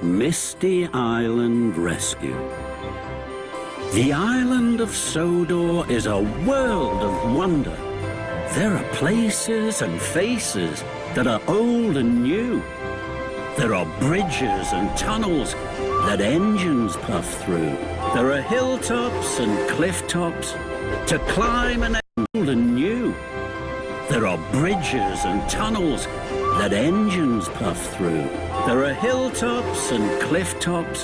Misty Island Rescue. The island of Sodor is a world of wonder. There are places and faces that are old and new. There are bridges and tunnels that engines puff through. There are hilltops and cliff tops to climb and old and new. There are bridges and tunnels that engines puff through. There are hilltops and cliff tops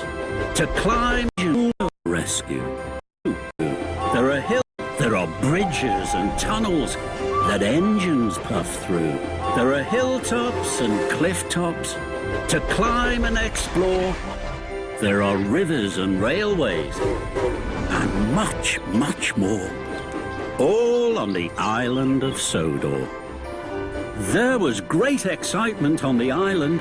to climb and rescue. There are bridges and tunnels that engines puff through. There are hilltops and cliff tops to climb and explore. There are rivers and railways and much, much more. All on the island of Sodor. There was great excitement on the island.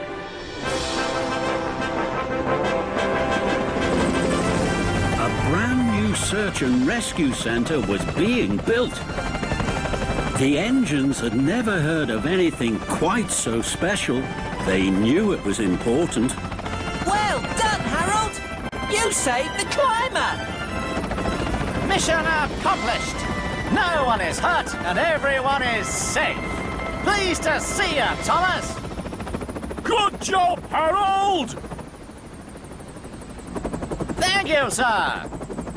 A brand new search and rescue centre was being built. The engines had never heard of anything quite so special. They knew it was important. Well done, Harold! You saved the climber! Mission accomplished! No one is hurt and everyone is safe. Pleased to see you, Thomas. Good job, Harold! Thank you, sir.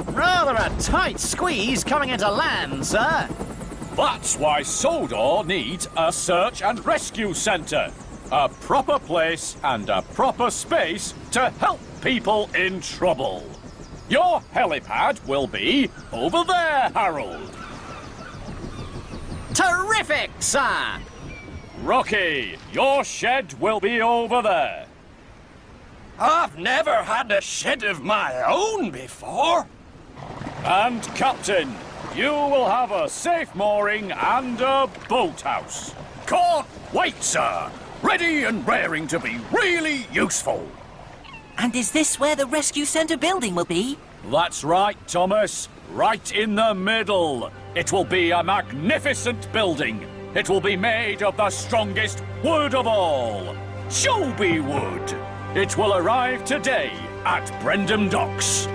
Rather a tight squeeze coming into land, sir. That's why Sodor needs a search and rescue centre. A proper place and a proper space to help people in trouble. Your helipad will be over there, Harold. Terrific, sir. Rocky, your shed will be over there. I've never had a shed of my own before. And Captain, you will have a safe mooring and a boathouse. Can't wait, sir. Ready and raring to be really useful. And is this where the rescue centre building will be? That's right, Thomas. Right in the middle. It will be a magnificent building. It will be made of the strongest wood of all, Joby wood. It will arrive today at Brendam Docks.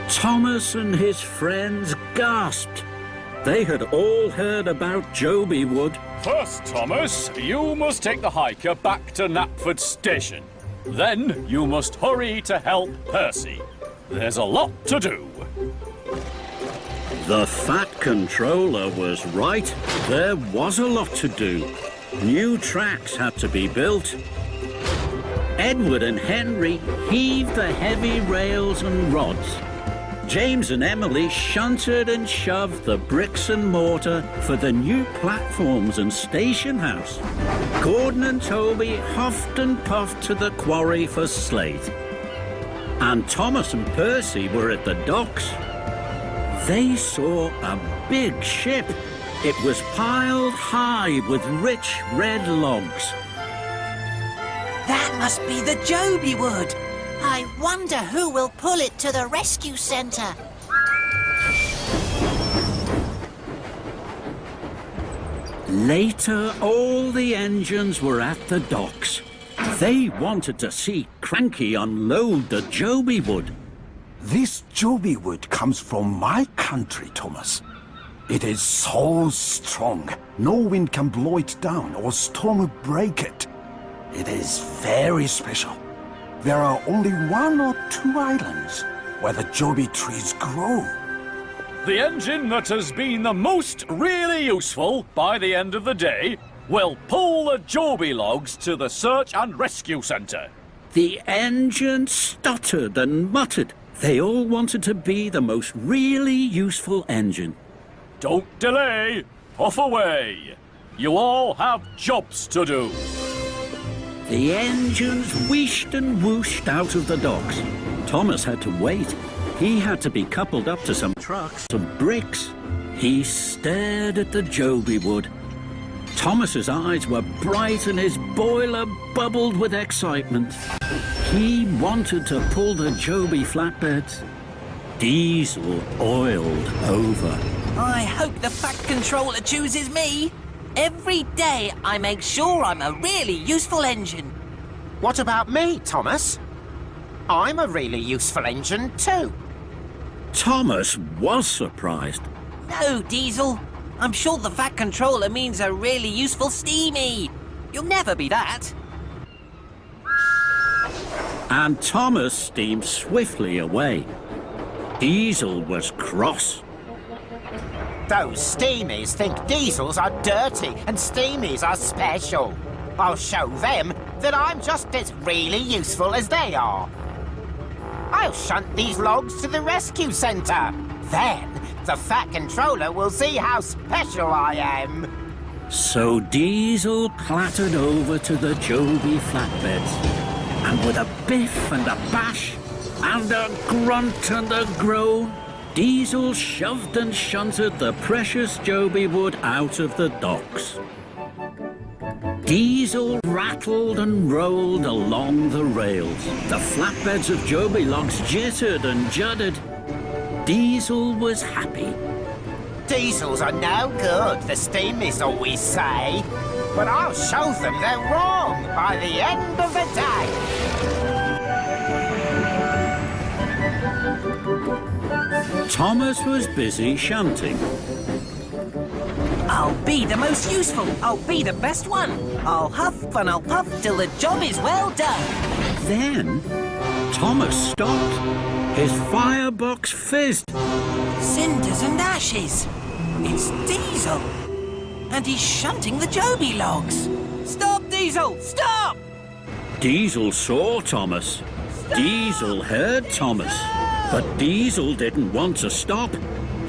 Thomas and his friends gasped. They had all heard about Joby wood. First, Thomas, you must take the hiker back to Knapford Station. Then you must hurry to help Percy. There's a lot to do. The Fat Controller was right. There was a lot to do. New tracks had to be built. Edward and Henry heaved the heavy rails and rods. James and Emily shunted and shoved the bricks and mortar for the new platforms and station house. Gordon and Toby huffed and puffed to the quarry for slate. And Thomas and Percy were at the docks. They saw a big ship. It was piled high with rich red logs. That must be the Joby wood. I wonder who will pull it to the rescue centre. Later, all the engines were at the docks. They wanted to see Cranky unload the Joby wood. This Joby wood comes from my country, Thomas. It is so strong, no wind can blow it down or storm break it. It is very special. There are only 1 or 2 islands where the Joby trees grow. The engine that has been the most really useful by the end of the day will pull the Joby logs to the search and rescue centre. The engine stuttered and muttered. They all wanted to be the most really useful engine. Don't delay. Off away. You all have jobs to do. The engines wheeshed and whooshed out of the docks. Thomas had to wait. He had to be coupled up to some trucks of bricks. He stared at the Joby wood. Thomas's eyes were bright and his boiler bubbled with excitement. He wanted to pull the Joby flatbeds. Diesel oiled over. I hope the Fat Controller chooses me. Every day I make sure I'm a really useful engine. What about me, Thomas? I'm a really useful engine too. Thomas was surprised. No, Diesel. I'm sure the Fat Controller means a really useful steamy. You'll never be that. And Thomas steamed swiftly away. Diesel was cross. Those steamies think diesels are dirty and steamies are special. I'll show them that I'm just as really useful as they are. I'll shunt these logs to the rescue centre. Then the Fat Controller will see how special I am. So Diesel clattered over to the Joby flatbeds, and with a biff and a bash, and a grunt and a groan, Diesel shoved and shunted the precious Joby wood out of the docks. Diesel rattled and rolled along the rails. The flatbeds of Joby logs jittered and judded. Diesel was happy. Diesels are no good, the steamies always say. But I'll show them they're wrong by the end of the day. Thomas was busy shunting. I'll be the most useful. I'll be the best one. I'll huff and I'll puff till the job is well done. Then Thomas stopped. His firebox fizzed. Cinders and ashes. It's Diesel. And he's shunting the Joby logs. Stop, Diesel! Stop! Diesel saw Thomas. Diesel heard Thomas. But Diesel didn't want to stop.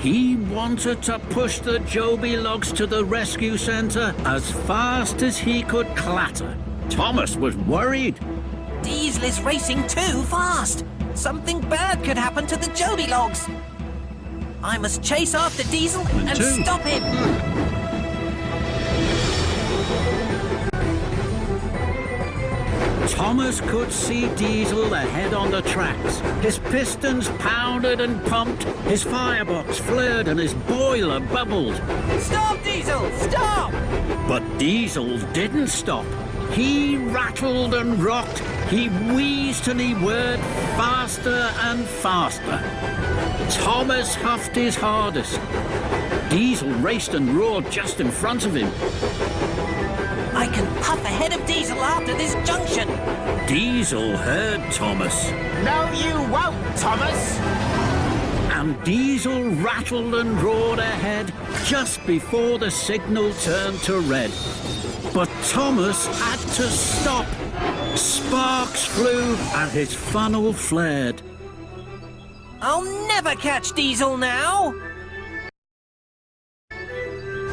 He wanted to push the Joby logs to the rescue centre as fast as he could clatter. Thomas was worried. Diesel is racing too fast. Something bad could happen to the Joby logs. I must chase after Diesel and too. stop him. Thomas could see Diesel ahead on the tracks. His pistons pounded and pumped, his firebox flared and his boiler bubbled. Stop, Diesel! Stop! But Diesel didn't stop. He rattled and rocked. He wheezed and he whirred faster and faster. Thomas huffed his hardest. Diesel raced and roared just in front of him. I can puff ahead of Diesel after this junction. Diesel heard Thomas. No, you won't, Thomas. And Diesel rattled and roared ahead just before the signal turned to red. But Thomas had to stop. Sparks flew and his funnel flared. I'll never catch Diesel now.